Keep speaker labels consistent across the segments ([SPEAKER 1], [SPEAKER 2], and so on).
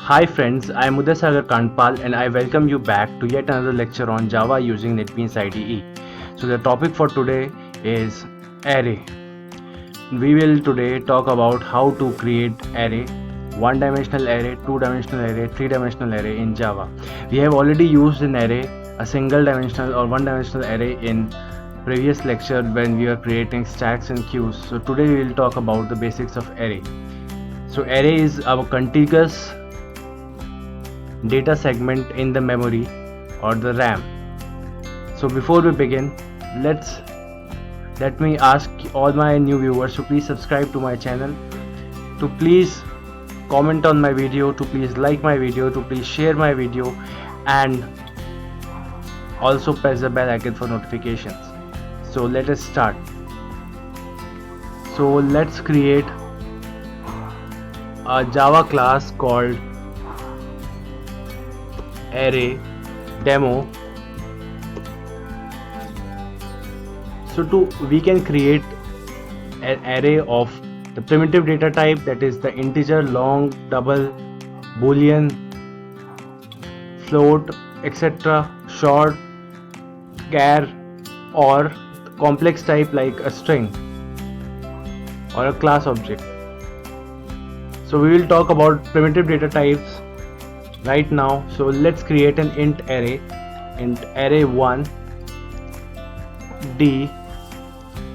[SPEAKER 1] Hi friends, I am Udasagar Kandpal and I welcome you back to yet another lecture on Java using NetBeans IDE. So the topic for today is array. We will today talk about how to create array, one-dimensional array, two-dimensional array, three-dimensional array in Java. We have already used an array, a single-dimensional or one-dimensional array in previous lecture when we were creating stacks and queues. So today we will talk about the basics of array. So array is our contiguous data segment in the memory or the RAM. So before we begin, let me ask all my new viewers to please subscribe to my channel, to please comment on my video, to please like my video, to please share my video, and also press the bell icon for notifications. So let us start. So let's create a Java class called array demo. So we can create an array of the primitive data type, that is the integer, long, double, boolean, float, etc., short, char, or complex type like a string or a class object. So we will talk about primitive data types right now. So let's create an int array 1 d.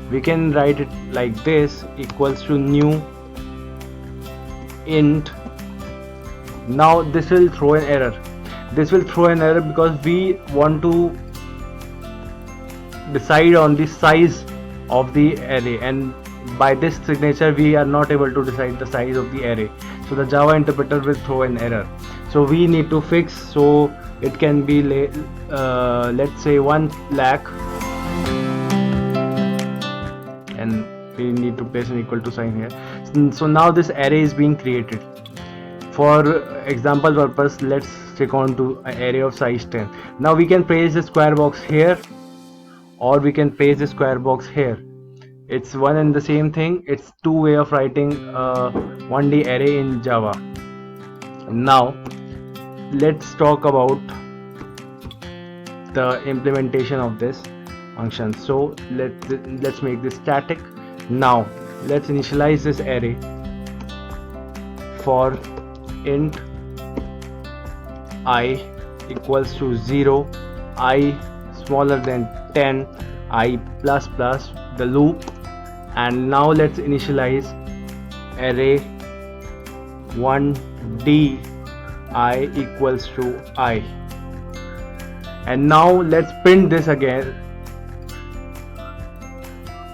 [SPEAKER 1] We can write it like this, equals to new int. Now this will throw an error. This will throw an error because we want to decide on the size of the array, and by this signature we are not able to decide the size of the array. So the Java interpreter will throw an error. So we need to fix, so it can be let's say 1 lakh, and we need to place an equal to sign here. So now this array is being created. For example purpose, let's stick on to an array of size 10. Now we can place the square box here, or we can place the square box here. It's one and the same thing. It's two way of writing 1D array in Java. Now let's talk about the implementation of this function. So let's make this static. Now let's initialize this array for int I equals to 0, I smaller than 10, I plus plus, the loop. And now let's initialize array 1d I equals to I, and now let's print this again.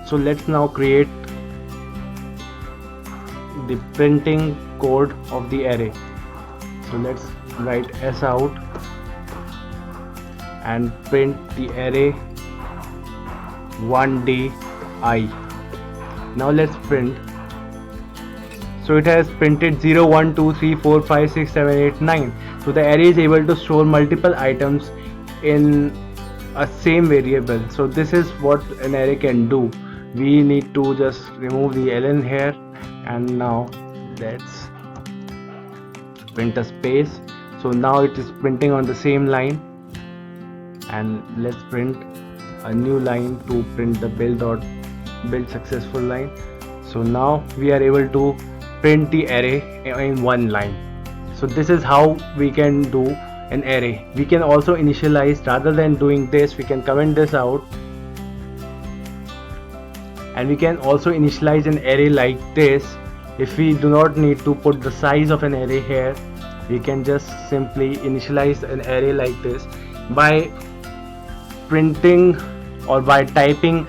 [SPEAKER 1] So let's now create the printing code of the array. So let's write s out and print the array 1d I. Now let's print. So it has printed 0, 1, 2, 3, 4, 5, 6, 7, 8, 9. So the array is able to store multiple items in a same variable. So this is what an array can do. We need to just remove the ln here, and now let's print a space. So now it is printing on the same line, and let's print a new line to print the build successful line. So now we are able to print the array in one line. So this is how we can do an array. We can also initialize, rather than doing this we can comment this out, and we can also initialize an array like this. If we do not need to put the size of an array here, we can just simply initialize an array like this by printing or by typing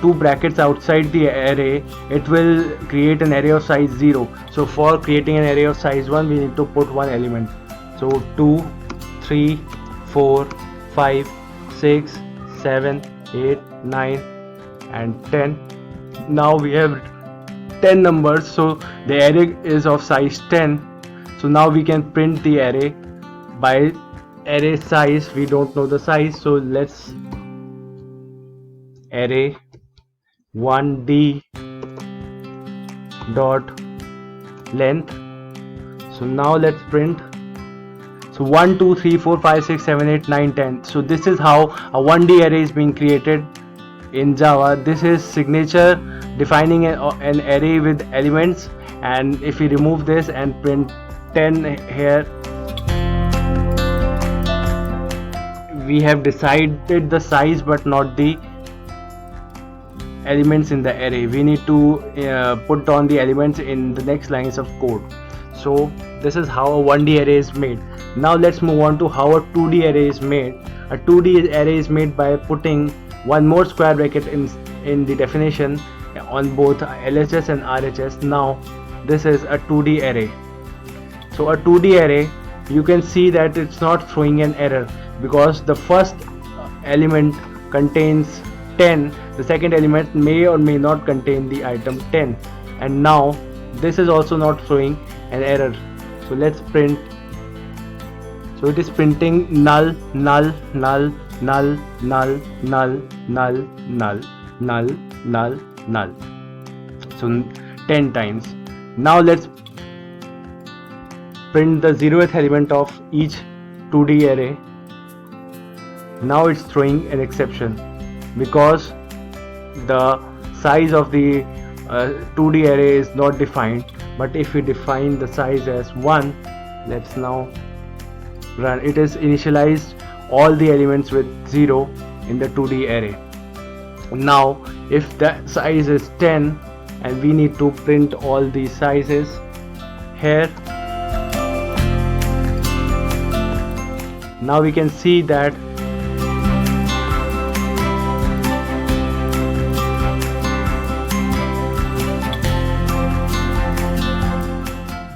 [SPEAKER 1] two brackets outside the array. It will create an array of size 0. So for creating an array of size 1 we need to put one element. So 2, 3, 4, 5, 6, 7, 8, 9 and 10. Now we have 10 numbers, so the array is of size 10. So now we can print the array by array size. We don't know the size, so let's array 1d dot length. So now let's print So 1 2 3 4 5 6 7 8 9 10. So this is how a 1D array is being created in Java. This is signature defining an array with elements, and if we remove this and print 10 here, we have decided the size but not the elements in the array. We need to put down the elements in the next lines of code. So this is how a 1D array is made. Now let's move on to how a 2D array is made. A 2D array is made by putting one more square bracket in the definition on both LHS and RHS. Now this is a 2D array. So a 2D array, you can see that it's not throwing an error because the first element contains 10, the second element may or may not contain the item 10, and now this is also not throwing an error. So let's print. So it is printing null, null, null, null, null, null, null, null, null, null, null. So 10 times. Now let's print the 0th element of each 2D array. Now it's throwing an exception because the size of the 2D array is not defined. But if we define the size as 1, let's now run. It is initialized all the elements with 0 in the 2D array. Now if the size is 10 and we need to print all these sizes here, now we can see that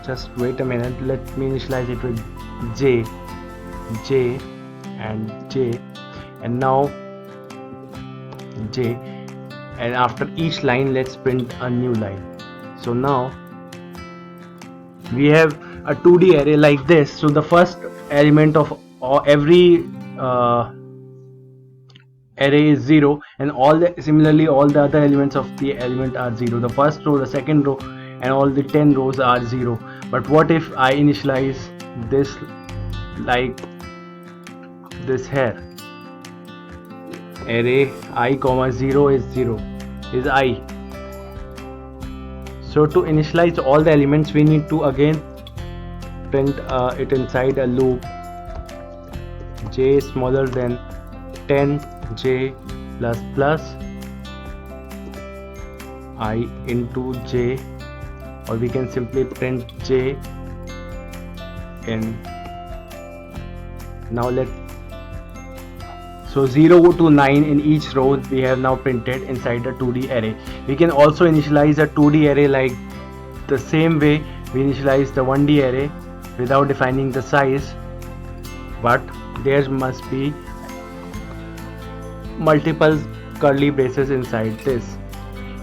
[SPEAKER 1] just wait a minute, let me initialize it with J, J and J, and now J, and after each line let's print a new line. So now we have a 2D array like this. So the first element of every array is 0, and similarly all the other elements of the element are 0. The first row, the second row, and all the 10 rows are 0. But what if I initialize this like this here? Array I comma 0 is 0 is I. So to initialize all the elements we need to again print it inside a loop. J is smaller than 10 J plus plus I into J, or we can simply print J in. Now so 0 to 9 in each row we have now printed inside a 2D array. We can also initialize a 2D array like the same way we initialize the 1D array without defining the size, but there must be multiple curly braces inside this.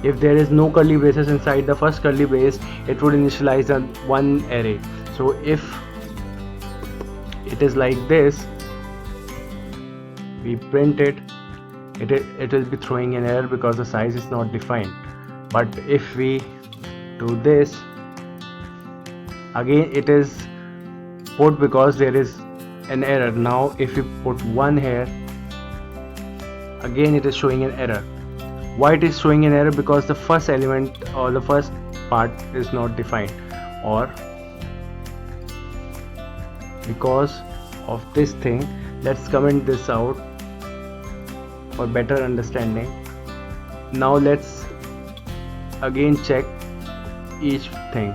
[SPEAKER 1] If there is no curly braces inside the first curly brace, it would initialize one array. So if it is like this, we print it will be throwing an error because the size is not defined. But if we do this, again it is put because there is an error. Now if we put 1 here, again it is showing an error. Why it is showing an error? Because the first element or the first part is not defined, or because of this thing. Let's comment this out for better understanding. Now let's again check each thing.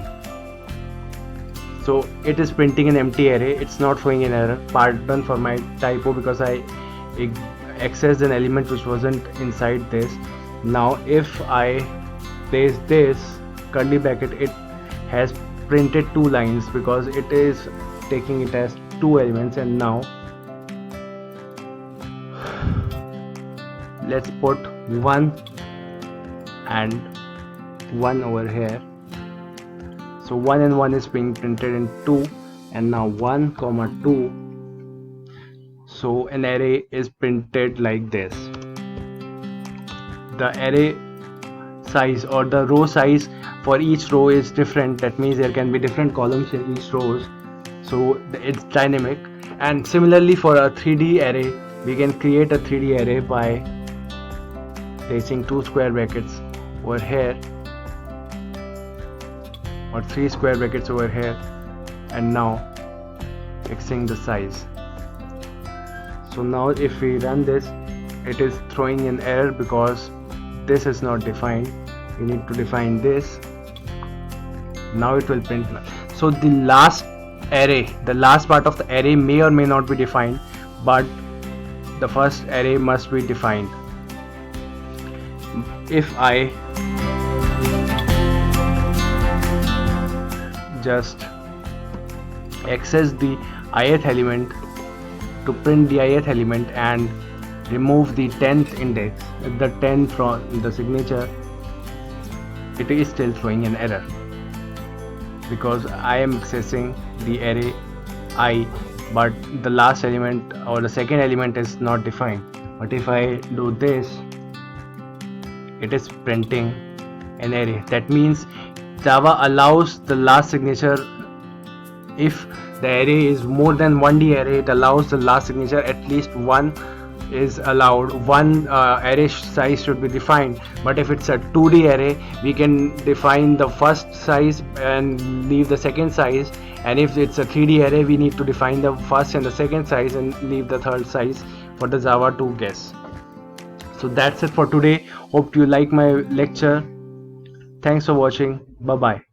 [SPEAKER 1] So it is printing an empty array, it's not showing an error. Pardon for my typo because I accessed an element which wasn't inside this. Now if I place this curly bracket, it has printed 2 lines because it is taking it as 2 elements. And now let's put 1 and 1 over here. So 1 and 1 is being printed in 2, and now 1 comma 2. So an array is printed like this. The array size or the row size for each row is different. That means there can be different columns in each rows. so it's dynamic. And similarly, for a 3D array, we can create a 3D array by placing 2 square brackets over here or 3 square brackets over here, and now fixing the size. So now if we run this, it is throwing an error because this is not defined. We need to define this. Now it will print. So the last array, the last part of the array may or may not be defined, but the first array must be defined. If I just access the ith element to print the ith element and remove the 10th index, the 10 from the signature, it is still throwing an error because I am accessing the array I, but the last element or the second element is not defined. But if I do this, it is printing an array. That means Java allows the last signature. If the array is more than 1D array, it allows the last signature at least one is allowed, one array size should be defined. But if it's a 2D array, we can define the first size and leave the second size, and if it's a 3D array, we need to define the first and the second size and leave the third size for the Java to guess. So that's it for today. Hope you like my lecture. Thanks for watching. Bye bye.